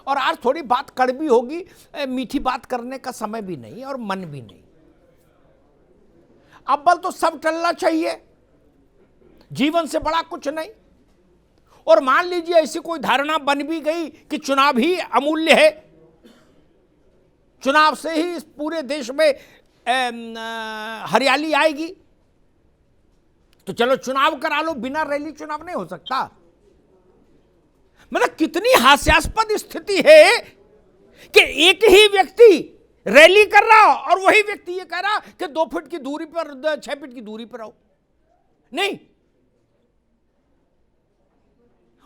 और आज थोड़ी बात कड़वी होगी, मीठी बात करने का समय भी नहीं और मन भी नहीं। अव्वल तो सब टलना चाहिए, जीवन से बड़ा कुछ नहीं। और मान लीजिए ऐसी कोई धारणा बन भी गई कि चुनाव ही अमूल्य है, चुनाव से ही इस पूरे देश में हरियाली आएगी, तो चलो चुनाव करा लो, बिना रैली चुनाव नहीं हो सकता। मतलब कितनी हास्यास्पद स्थिति है कि एक ही व्यक्ति रैली कर रहा और वही व्यक्ति ये कह रहा कि 2 फीट की दूरी पर, 6 फीट की दूरी पर रहो। नहीं,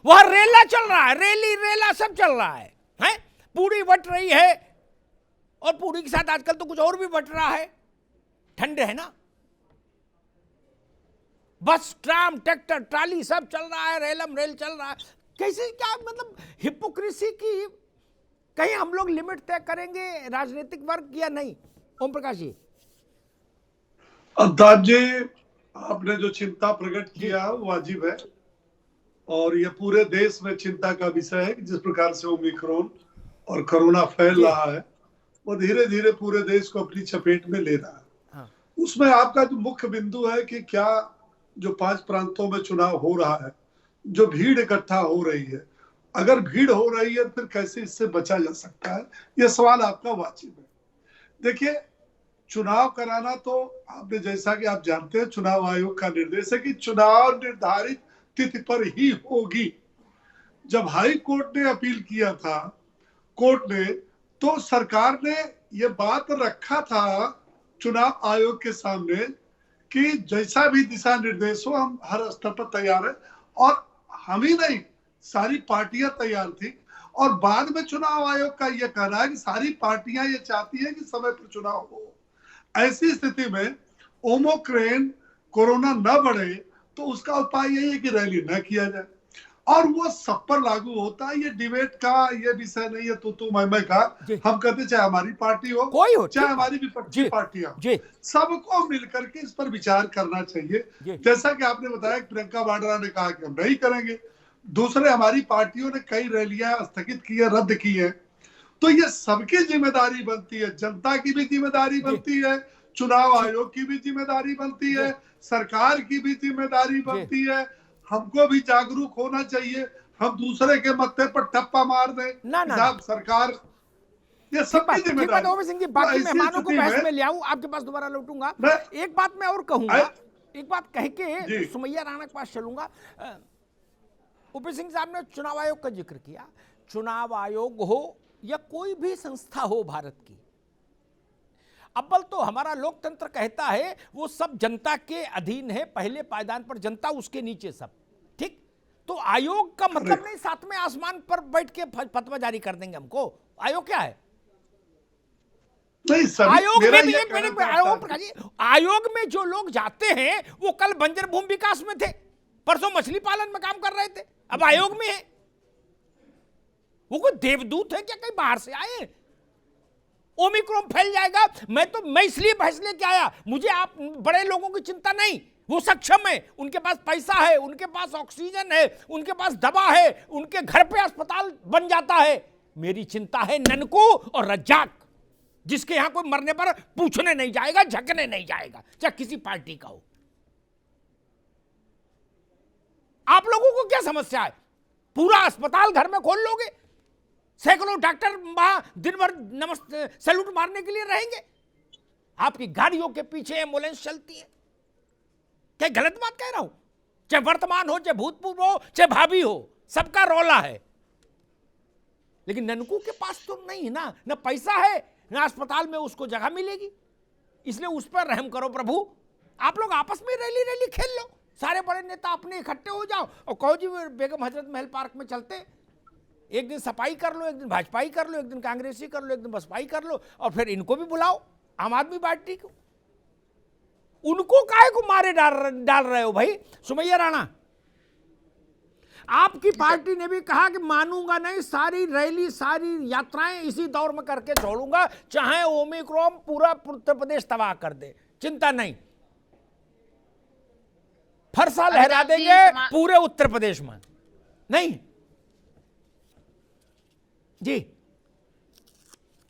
वह रेला चल रहा है, रैली रेला सब चल रहा है? पूरी बट रही है, और पूरी के साथ आजकल तो कुछ और भी बट रहा है। ठंड है ना, बस ट्राम ट्रैक्टर ट्राली सब चल रहा है, रेलम रेल चल रहा है। कैसे, क्या मतलब हिपोक्रेसी की कहीं हम लोग लिमिट तय करेंगे राजनीतिक वर्ग या नहीं? ओम प्रकाश जी। अल्ताफ जी, आपने जो चिंता प्रकट किया वाजिब है, और यह पूरे देश में चिंता का विषय है कि जिस प्रकार से ओमिक्रॉन और कोरोना फैल रहा है वो धीरे धीरे पूरे देश को अपनी चपेट में ले रहा है। हाँ। उसमें आपका जो मुख्य बिंदु है कि क्या जो 5 प्रांतों में चुनाव हो रहा है, जो भीड़ इकट्ठा हो रही है, अगर भीड़ हो रही है फिर कैसे इससे बचा जा सकता है, यह सवाल आपका वाजिब है। देखिए, चुनाव कराना तो आपने, जैसा कि आप जानते हैं, चुनाव आयोग का निर्देश है कि चुनाव निर्धारित तिथि पर ही होगी। जब हाई कोर्ट ने अपील किया था, कोर्ट ने, तो सरकार ने यह बात रखा था चुनाव आयोग के सामने कि जैसा भी दिशा निर्देश हो हम हर स्तर पर तैयार है, और हम ही नहीं, सारी पार्टियां तैयार थी। और बाद में चुनाव आयोग का यह कहना है कि सारी पार्टियां ये चाहती है कि समय पर चुनाव हो। ऐसी स्थिति में ओमिक्रॉन कोरोना न बढ़े तो उसका उपाय यही है कि रैली न किया जाए, और वो सब पर लागू होता है। ये डिबेट का ये विषय नहीं है तू मैं का। हम कहते चाहे हमारी पार्टी हो, कोई हो, चाहे हमारी विपक्षी पार्टियां हो, सबको मिलकर के इस पर विचार करना चाहिए। जैसा कि आपने बताया, प्रियंका वाड्रा ने कहा कि हम नहीं करेंगे, दूसरे हमारी पार्टियों ने कई रैलियां स्थगित की है, रद्द की है। तो ये सबकी जिम्मेदारी बनती है, जनता की भी जिम्मेदारी बनती है, चुनाव आयोग की भी जिम्मेदारी बनती है, सरकार की भी जिम्मेदारी बनती है। हमको भी जागरूक होना चाहिए। हम दूसरे के मत्थे पर टप्पा मार दें ना, सरकार, ये सबकी जिम्मेदारी। ओवी सिंह जी, बाकी मेहमानों को बहस में ले आऊं, आपके पास दोबारा लौटूंगा। एक बात मैं और कहूंगा, एक बात कह के सुमैया राणा के पास चलूंगा। ओपी सिंह साहब ने चुनाव आयोग का जिक्र किया। चुनाव आयोग हो या कोई भी संस्था हो भारत की, अव्वल तो हमारा लोकतंत्र कहता है वो सब जनता के अधीन है, पहले पायदान पर जनता, उसके नीचे सब, ठीक? तो आयोग का मतलब नहीं 7वें आसमान पर बैठ के फतवा जारी कर देंगे हमको। आयोग क्या है? आयोग में भी आयोग में जो लोग जाते हैं वो कल बंजर भूमि विकास में थे, परसों मछली पालन में काम कर रहे थे, अब आयोग में है। वो कोई देवदूत है क्या, कहीं बाहर से आए? ओमिक्रॉन फैल जाएगा, मैं इसलिए बहस लेके आया, मुझे आप बड़े लोगों की चिंता नहीं, वो सक्षम है, उनके पास पैसा है, उनके पास ऑक्सीजन है, उनके पास दवा है, उनके घर पे अस्पताल बन जाता है। मेरी चिंता है ननकू और रज्जाक, जिसके यहां कोई मरने पर पूछने नहीं जाएगा, झकने नहीं जाएगा, चाहे किसी पार्टी का हो। आप लोगों को क्या समस्या है? पूरा अस्पताल घर में खोल लोगे, सैकड़ों डॉक्टर दिन भर नमस्ते सैल्यूट मारने के लिए रहेंगे, आपकी गाड़ियों के पीछे एम्बुलेंस चलती है। क्या गलत बात कह रहा हूं? चाहे वर्तमान हो, चाहे भूतपूर्व हो, चाहे भावी हो, सबका रौला है। लेकिन ननकू के पास तो नहीं है ना पैसा है, ना अस्पताल में उसको जगह मिलेगी, इसलिए उस पर रहम करो प्रभु। आप लोग आपस में रैली खेल लो, सारे बड़े नेता अपने इकट्ठे हो जाओ और कहो जी बेगम हजरत महल पार्क में चलते, एक दिन सपाई कर लो, एक दिन भाजपाई कर लो, एक दिन कांग्रेसी कर लो, एक दिन बसपाई कर लो, और फिर इनको भी बुलाओ, आम आदमी पार्टी को। उनको काहे को मारे डाल रहे हो भाई? सुमैया राणा, आपकी पार्टी ने भी कहा कि मानूंगा नहीं, सारी रैली सारी यात्राएं इसी दौर में करके छोड़ूंगा, चाहे ओमिक्रॉन पूरा उत्तर प्रदेश तबाह कर दे, चिंता नहीं, फरसा लहरा देंगे पूरे उत्तर प्रदेश में। नहीं, जी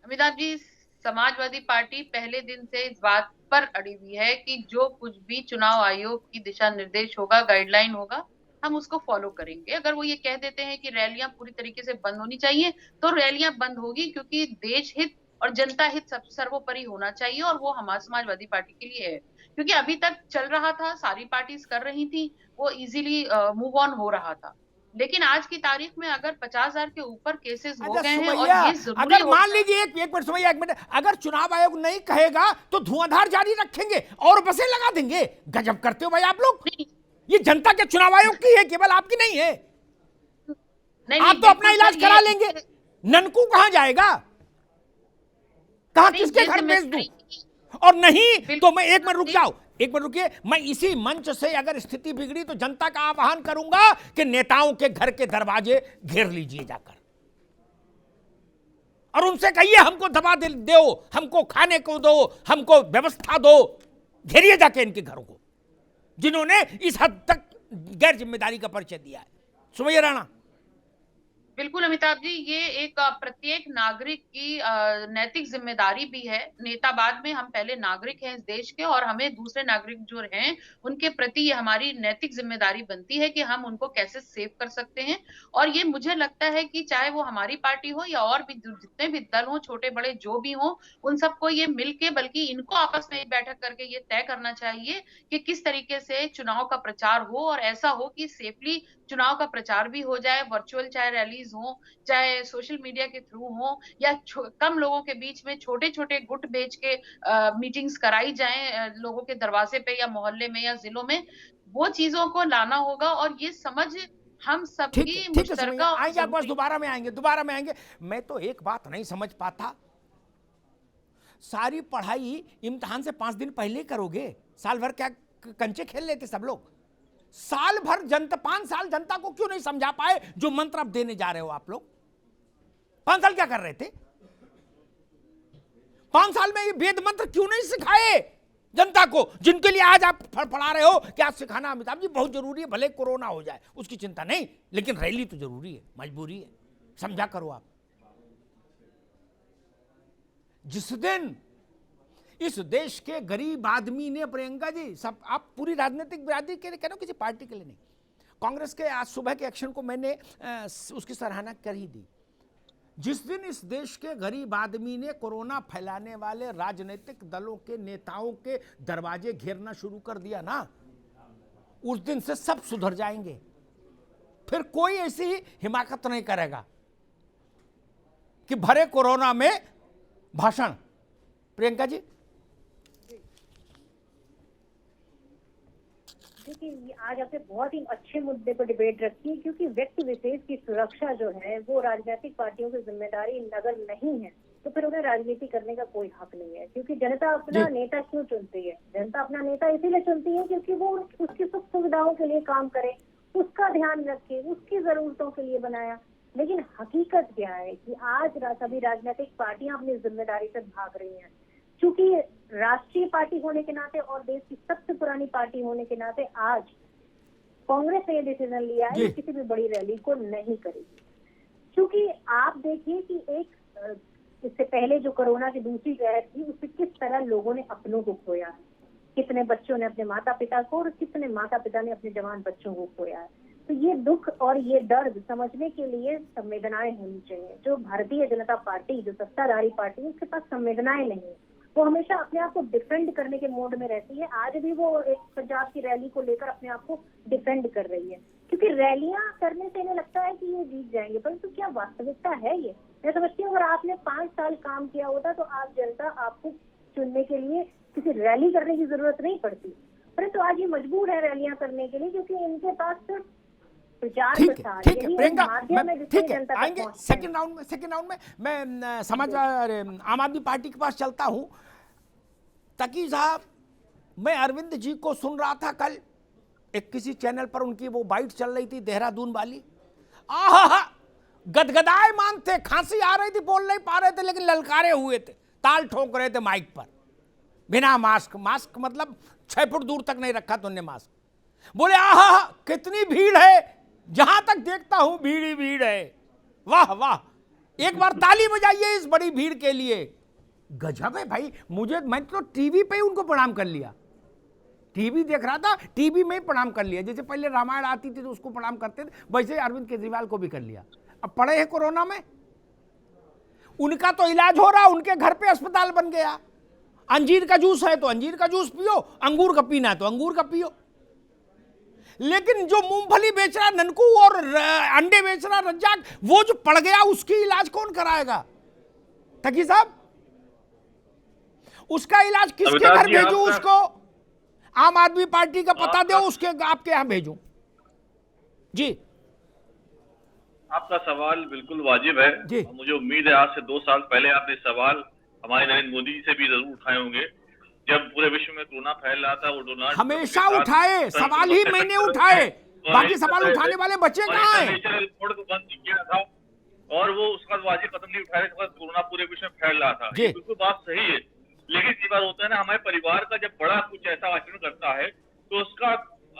अमिताभ जी, समाजवादी पार्टी पहले दिन से इस बात पर अड़ी हुई है कि जो कुछ भी चुनाव आयोग की दिशा निर्देश होगा, गाइडलाइन होगा, हम उसको फॉलो करेंगे। अगर वो ये कह देते हैं कि रैलियां पूरी तरीके से बंद होनी चाहिए, तो रैलियां बंद होगी, क्योंकि देश हित और जनता हित सब सर्वोपरि होना चाहिए, और वो हमारी समाजवादी पार्टी के लिए है। क्योंकि अभी तक चल रहा था, सारी पार्टीज कर रही थी, वो इजीली मूव ऑन हो रहा था। लेकिन आज की तारीख में अगर 50,000 के ऊपर केसेस हो अच्छा गए हैं, और सुमैया, ये जरूरी अगर हो मान गया। लीजिए एक मिनट सुमैया, एक मिनट, अगर चुनाव आयोग नहीं कहेगा तो धुआंधार जारी रखेंगे और बसें लगा देंगे। गजब करते हो भाई आप लोग। नहीं ये जनता के चुनाव आयोग की है, केवल आपकी नहीं है। नहीं आप नहीं, तो अपना बिल्कुल इलाज सर, करा लेंगे, ननकू कहां जाएगा, कहां नहीं, किसके ये घर भेज दूं? जिम्मेदारी और नहीं तो मैं, बिल्कुल एक मिनट रुक नहीं। जाओ, एक मिनट रुकिए, मैं इसी मंच से अगर स्थिति बिगड़ी तो जनता का आह्वान करूंगा कि नेताओं के घर के दरवाजे घेर लीजिए जाकर और उनसे कहिए हमको दबा दो, हमको खाने को दो, हमको व्यवस्था दो। घेरिए जाके इनके घरों को, जिन्होंने इस हद तक गैर जिम्मेदारी का परिचय दिया है। सुमैया राणा। बिल्कुल अमिताभ जी, ये एक प्रत्येक नागरिक की नैतिक जिम्मेदारी भी है। नेता बाद में, हम पहले नागरिक हैं इस देश के, और हमें दूसरे नागरिक जो हैं उनके प्रति ये हमारी नैतिक जिम्मेदारी बनती है कि हम उनको कैसे सेव कर सकते हैं। और ये मुझे लगता है कि चाहे वो हमारी पार्टी हो या और भी जितने भी दल हो, छोटे बड़े जो भी हो, उन सबको ये मिलके, बल्कि इनको आपस में एक बैठक करके ये तय करना चाहिए कि किस तरीके से चुनाव का प्रचार हो, और ऐसा हो कि सेफली चुनाव का प्रचार भी हो जाए, वर्चुअल चाहे रैलीज हो, चाहे सोशल मीडिया के थ्रू हो, या कम लोगों के बीच में छोटे छोटे गुट भेज के मीटिंग्स कराई जाए, लोगों के दरवाजे पे या मोहल्ले में या जिलों में। वो चीजों को लाना होगा, और ये समझ हम सबकी ठीक है सुमैया, मुश्तरका आएंगे आपके पास, जरूरी। दोबारा में आएंगे। मैं तो एक बात नहीं समझ पाता, सारी पढ़ाई इम्तिहान से 5 दिन पहले करोगे, साल भर क्या कंचे खेल लेते सब लोग? साल भर जनता, 5 साल जनता को क्यों नहीं समझा पाए जो मंत्र अब देने जा रहे हो आप लोग? 5 साल क्या कर रहे थे? 5 साल में ये वेद मंत्र क्यों नहीं सिखाए जनता को, जिनके लिए आज आप पढ़ा रहे हो कि आज सिखाना अमिताभ जी बहुत जरूरी है, भले कोरोना हो जाए उसकी चिंता नहीं, लेकिन रैली तो जरूरी है, मजबूरी है, समझा करो आप। जिस दिन इस देश के गरीब आदमी ने, प्रियंका जी, सब आप पूरी राजनीतिक बिरादरी के लिए कह रहे हो, किसी पार्टी के लिए नहीं, कांग्रेस के आज सुबह के एक्शन को मैंने उसकी सराहना कर ही दी। जिस दिन इस देश के गरीब आदमी ने कोरोना फैलाने वाले राजनीतिक दलों के नेताओं के दरवाजे घेरना शुरू कर दिया ना, उस दिन से सब सुधर जाएंगे। फिर कोई ऐसी हिमाकत नहीं करेगा कि भरे कोरोना में भाषण। प्रियंका जी। देखिए, आज आपने बहुत ही अच्छे मुद्दे पर डिबेट रखी है, क्योंकि व्यक्ति विशेष की सुरक्षा जो है वो राजनीतिक पार्टियों की जिम्मेदारी अगर नहीं है तो फिर उन्हें राजनीति करने का कोई हक नहीं है। क्योंकि जनता अपना नेता क्यों चुनती है? जनता अपना नेता इसीलिए चुनती है क्योंकि वो उसकी सुख सुविधाओं के लिए काम करे, उसका ध्यान रखे, उसकी जरूरतों के लिए बनाया। लेकिन हकीकत क्या है कि आज सभी राजनीतिक पार्टियां अपनी जिम्मेदारी से भाग रही हैं। चूंकि राष्ट्रीय पार्टी होने के नाते और देश की सबसे पुरानी पार्टी होने के नाते आज कांग्रेस ने यह डिसीजन लिया है कि किसी भी बड़ी रैली को नहीं करेगी। क्योंकि आप देखिए कि एक इससे पहले जो कोरोना की दूसरी लहर थी, उससे किस तरह लोगों ने अपनों को खोया है, कितने बच्चों ने अपने माता पिता को और कितने माता पिता ने अपने जवान बच्चों को खोया है। तो ये दुख और ये दर्द समझने के लिए संवेदनाएं होनी चाहिए। जो भारतीय जनता पार्टी, जो सत्ताधारी पार्टी, उसके पास संवेदनाएं नहीं है। वो हमेशा अपने आप को डिफेंड करने के मोड में रहती है। आज भी वो एक पंजाब की रैली को लेकर अपने आप को डिफेंड कर रही है, क्योंकि रैलियां करने से इन्हें लगता है कि ये जीत जाएंगे, परंतु क्या वास्तविकता है ये? मैं समझती हूँ अगर आपने 5 साल काम किया होता तो आप जनता आपको चुनने के लिए किसी रैली करने की जरूरत नहीं पड़ती, परंतु आज ये मजबूर है रैलियां करने के लिए, क्योंकि इनके पास सिर्फ प्रचार प्रसार, ठीक है प्रियंका, ठीक है, जनता आएंगे सेकंड राउंड में मैं समाज आम आदमी पार्टी के पास चलता हूं। तकी साहब, मैं अरविंद जी को सुन रहा था कल, एक किसी चैनल पर उनकी वो बाइट चल रही थी देहरादून वाली, आहा गदगदाए मान थे, खांसी आ रही थी, बोल नहीं पा रहे थे, लेकिन ललकारे हुए थे, ताल ठोक रहे थे माइक पर, बिना मास्क मतलब 6 फुट दूर तक नहीं रखा तो उन्होंने मास्क। बोले आहा कितनी भीड़ है, जहां तक देखता हूं भीड़ ही भीड़ है, वाह वाह। एक बार ताली बजाइए इस बड़ी भीड़ के लिए। गजब है भाई। मैं तो टीवी पे ही उनको प्रणाम कर लिया। टीवी देख रहा था, टीवी में ही प्रणाम कर लिया। जैसे पहले रामायण आती थी तो उसको प्रणाम करते थे, वैसे अरविंद केजरीवाल को भी कर लिया। अब पड़े हैं कोरोना में, उनका तो इलाज हो रहा, उनके घर पे अस्पताल बन गया। अंजीर का जूस है तो अंजीर का जूस पियो, अंगूर का पीना है तो अंगूर का पियो। लेकिन जो मूंगफली बेच रहा ननकू और अंडे बेच रहा रज्जाक, वो जो पड़ गया उसकी इलाज कौन कराएगा? तकी साहब, उसका इलाज किसके घर भेजूं? उसको आम आदमी पार्टी का पता दो, उसके आपके यहां भेजूं? जी, आपका सवाल बिल्कुल वाजिब है। जी। मुझे उम्मीद है आज से 2 साल पहले आपने सवाल हमारे नरेंद्र मोदी जी से भी जरूर उठाए होंगे, जब पूरे विश्व में कोरोना फैल रहा था। वो डोनाल्ड हमेशा उठाए सवाल ही मैंने उठाए, बाकी सवाल उठाने वाले बच्चे कहाँ हैं? रिपोर्ट को बंद किया था और वो उसका वाजिब कदम नहीं उठाए थे। कोरोना पूरे विश्व में फैल रहा था, ये बिल्कुल बात सही है। लेकिन कई बार होता है ना, हमारे परिवार का जब बड़ा कुछ ऐसा आचरण करता है तो उसका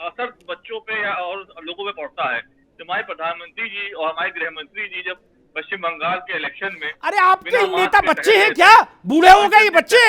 असर बच्चों पे या और लोगों पे पड़ता है। तो हमारे प्रधानमंत्री जी और हमारे गृह मंत्री जी जब पश्चिम बंगाल के इलेक्शन में, अरे आपके नेता बच्चे हैं क्या? बूढ़े हो गए ये बच्चे?